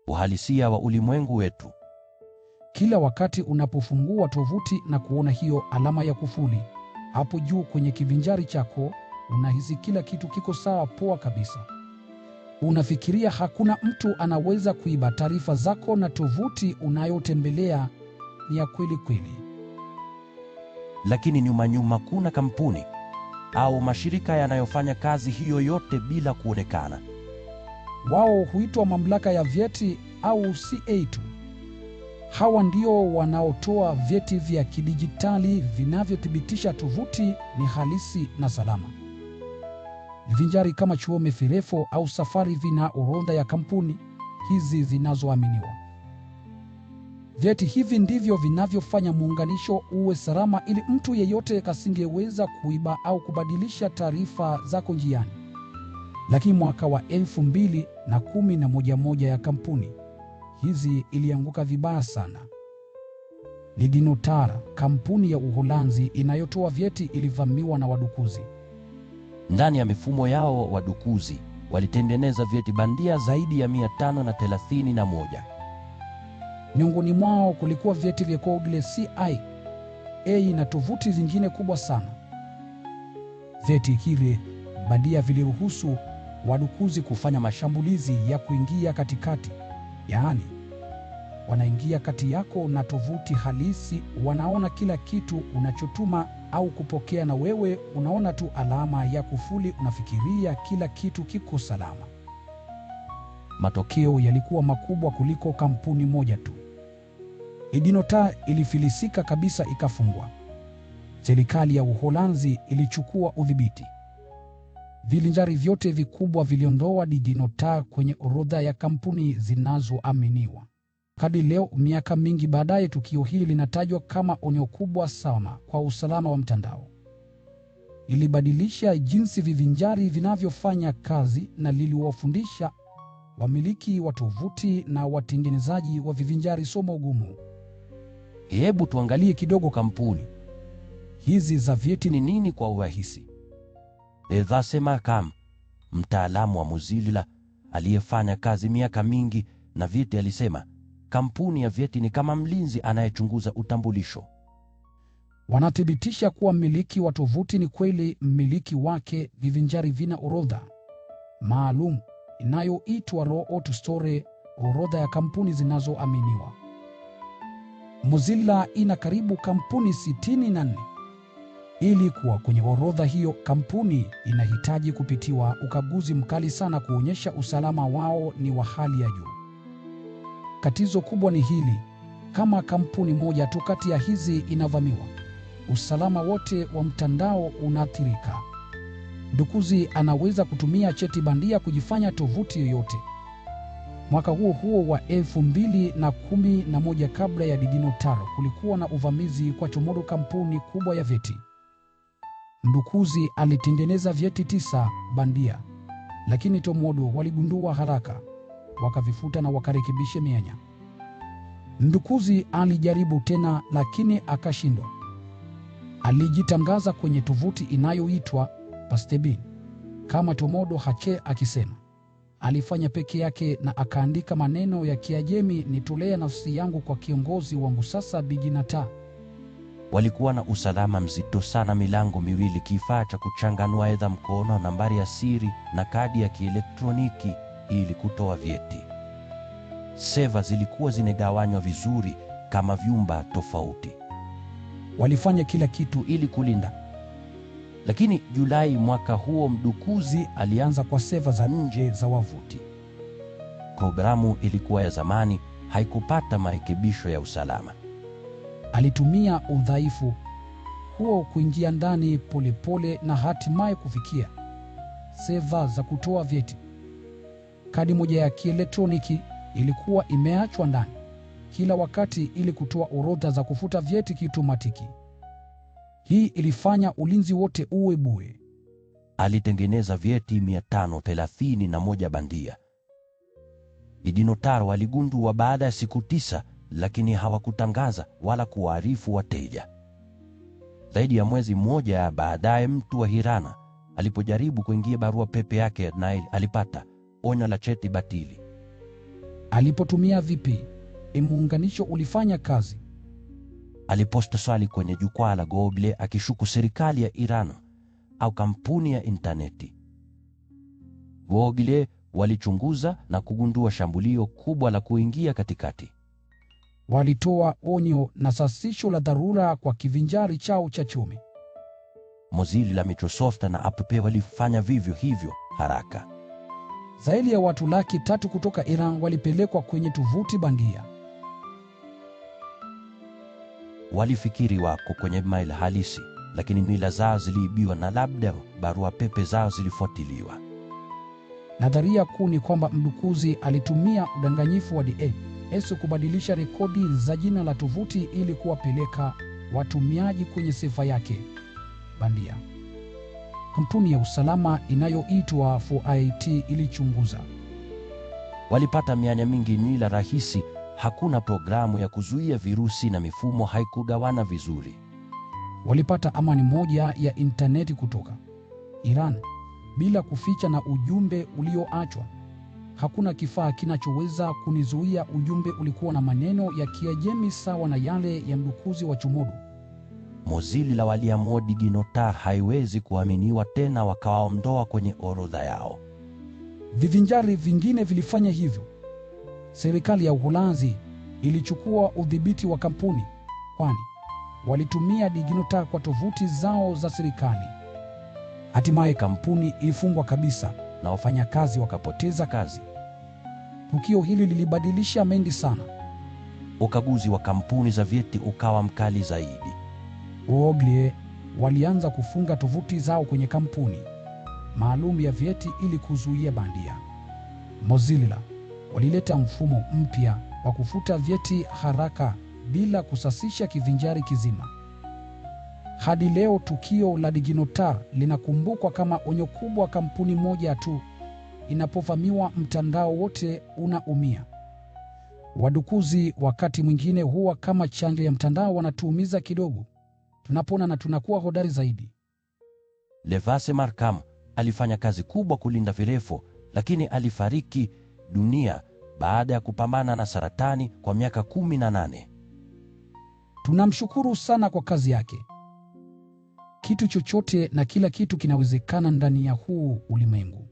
uhalisia wa ulimwengu wetu. Kila wakati unapofungua tovuti na kuona hiyo alama ya kufuli hapo juu kwenye kivinjari chako, unahisi kila kitu kiko sawa poa kabisa. Unafikiria hakuna mtu anaweza kuiba taarifa zako na tovuti unayotembelea ni ya kweli kweli. Lakini nyuma kuna kampuni au mashirika yanayofanya kazi hiyo yote bila kuonekana. Wao huitwa mamlaka ya vyeti au CA2. Hawa ndio wanaotoa vyeti vya kidijitali vinavyothibitisha tovuti ni halisi na salama. Vivinjari kama chuo Mefirefo au Safari vina orodha ya kampuni hizi zinazoaminiwa. Vyeti hivi ndivyo vinavyofanya muunganisho uwe salama ili mtu yeyote kasingeweza kuiba au kubadilisha taarifa zako njiani. Lakini mwaka wa 2011 moja ya kampuni hizi ilianguka vibaya sana. Lidinotar, kampuni ya Uholanzi inayotoa vyeti, ilivamiwa na wadukuzi. Ndani ya mifumo yao wadukuzi walitengeneza vyeti bandia zaidi ya 531. Miongoni mwao kulikuwa vyeti vya Google CIA na tovuti zingine kubwa sana. Vyeti hivi bandia viliruhusu wadukuzi kufanya mashambulizi ya kuingia katikati. Yaani, wanaingia kati yako na tovuti halisi, wanaona kila kitu unachotuma au kupokea, na wewe unaona tu alama ya kufuli, unafikiria kila kitu kiko salama. Matokeo yalikuwa makubwa kuliko kampuni moja tu. Lidinotar ilifilisika kabisa, ikafungwa. Serikali ya Uholanzi ilichukua udhibiti. Vivinjari vyote vikubwa viliondoa Lidinotar kwenye orodha ya kampuni zinazoaminiwa. Hadi leo, miaka mingi baadaye, tukio hili linatajwa kama onyo kubwa sana kwa usalama wa mtandao. Ilibadilisha jinsi vivinjari vinavyofanya kazi na liliwafundisha wamiliki wa tovuti na watengenezaji wa vivinjari somo gumu. Hebu tuangalie kidogo kampuni hizi za vyeti ni nini kwa urahisi. Eva Kam, mtaalamu wa Mozilla aliyefanya kazi miaka mingi na vyeti, alisema kampuni ya vyeti ni kama mlinzi anayechunguza utambulisho. Wanathibitisha kuwa mmiliki wa tovuti ni kweli mmiliki wake. Vivinjari vina orodha maalum inayoitwa Root Store, orodha ya kampuni zinazoaminiwa. Mozilla ina karibu kampuni 64. Ili kuwa kwenye orodha hiyo, kampuni inahitaji kupitiwa ukaguzi mkali sana kuonyesha usalama wao ni wa hali ya juu. Tatizo kubwa ni hili: kama kampuni moja tu kati ya hizi inavamiwa, usalama wote wa mtandao unaathirika. Mdukuzi anaweza kutumia cheti bandia kujifanya tovuti yoyote. Mwaka huo wa 2011, kabla ya Lidinotar, kulikuwa na uvamizi kwa Tomodo, kampuni kubwa ya vyeti. Mdukuzi alitengeneza vyeti 9 bandia, lakini Tomodo waligundua haraka, wakavifuta na wakarekebisha mianya. Mdukuzi alijaribu tena, lakini akashindwa. Alijitangaza kwenye tovuti inayoitwa Pastebin kama Tomodo Hache, akisema alifanya peke yake, na akaandika maneno ya Kiajemi: nitolea nafsi yangu kwa kiongozi wangu sasa Biginata. Walikuwa na usalama mzito sana: milango miwili, kifaa cha kuchanganua edha mkono, nambari ya siri na kadi ya kielektroniki ili kutoa vyeti. Seva zilikuwa zinagawanywa vizuri kama vyumba tofauti. Walifanya kila kitu ili kulinda. Lakini Julai mwaka huo, mdukuzi alianza kwa seva za nje za wavuti. Programu ilikuwa ya zamani, haikupata marekebisho ya usalama. Alitumia udhaifu huo kuingia ndani polepole na hatimaye kufikia seva za kutoa vyeti. Kadi moja ya kielektroniki ilikuwa imeachwa ndani kila wakati ili kutoa orodha za kufuta vyeti kiotomatiki. Hii ilifanya ulinzi wote uwe bure. Alitengeneza vyeti 531 bandia. Lidinotar waligundua baada ya siku 9, lakini hawakutangaza wala kuwaarifu wateja. Zaidi ya mwezi mmoja baadaye, mtu wa Hirana alipojaribu kuingia barua pepe yake, naye alipata onyo la cheti batili. Alipotumia vipi? Muunganisho ulifanya kazi. Aliposta swali kwenye jukwaa la Google akishuku serikali ya Iran au kampuni ya intaneti. Google walichunguza na kugundua shambulio kubwa la kuingia katikati. Walitoa onyo na sasisho la dharura kwa kivinjari chao cha chumi. Mozilla, Microsoft na Apple walifanya vivyo hivyo haraka. Zaidi ya watu 300,000 kutoka Iran walipelekwa kwenye tovuti bandia. Walifikiri wako kwenye mail halisi, lakini nywila zao ziliibiwa na labda barua pepe zao zilifuatiliwa. Nadharia kuu ni kwamba mdukuzi alitumia udanganyifu wa DNS kubadilisha rekodi za jina la tovuti ili kuwapeleka watumiaji kwenye sifa yake bandia. Kampuni ya usalama inayoitwa 4IT ilichunguza. Walipata mianya mingi, nywila rahisi, hakuna programu ya kuzuia virusi na mifumo haikugawana vizuri. Walipata amani moja ya intaneti kutoka Iran bila kuficha na ujumbe ulioachwa. Hakuna kifaa kinachoweza kunizuia. Ujumbe ulikuwa na maneno ya Kiajemi sawa na yale ya mdukuzi wa Chomodo. Mozilla waliamua DigiNotar haiwezi kuaminiwa tena, wakawaondoa kwenye orodha yao. Vivinjari vingine vilifanya hivyo. Serikali ya Uholanzi ilichukua udhibiti wa kampuni, kwani walitumia DigiNotar kwa tovuti zao za serikali. Hatimaye kampuni ilifungwa kabisa na wafanyakazi wakapoteza kazi. Tukio hili lilibadilisha mengi sana. Ukaguzi wa kampuni za vyeti ukawa mkali zaidi. Google walianza kufunga tovuti zao kwenye kampuni maalum ya vyeti ili kuzuia bandia. Mozilla walileta mfumo mpya wa kufuta vyeti haraka bila kusasisha kivinjari kizima. Hadi leo tukio la DigiNotar linakumbukwa kama onyo kubwa. Kampuni moja tu inapovamiwa, mtandao wote unaumia. Wadukuzi wakati mwingine huwa kama chanjo ya mtandao, wanatuumiza kidogo, tunapona na tunakuwa hodari zaidi. Levase Markham alifanya kazi kubwa kulinda virefu, lakini alifariki dunia baada ya kupambana na saratani kwa miaka 18. Tunamshukuru sana kwa kazi yake. Kitu chochote na kila kitu kinawezekana ndani ya huu ulimwengu.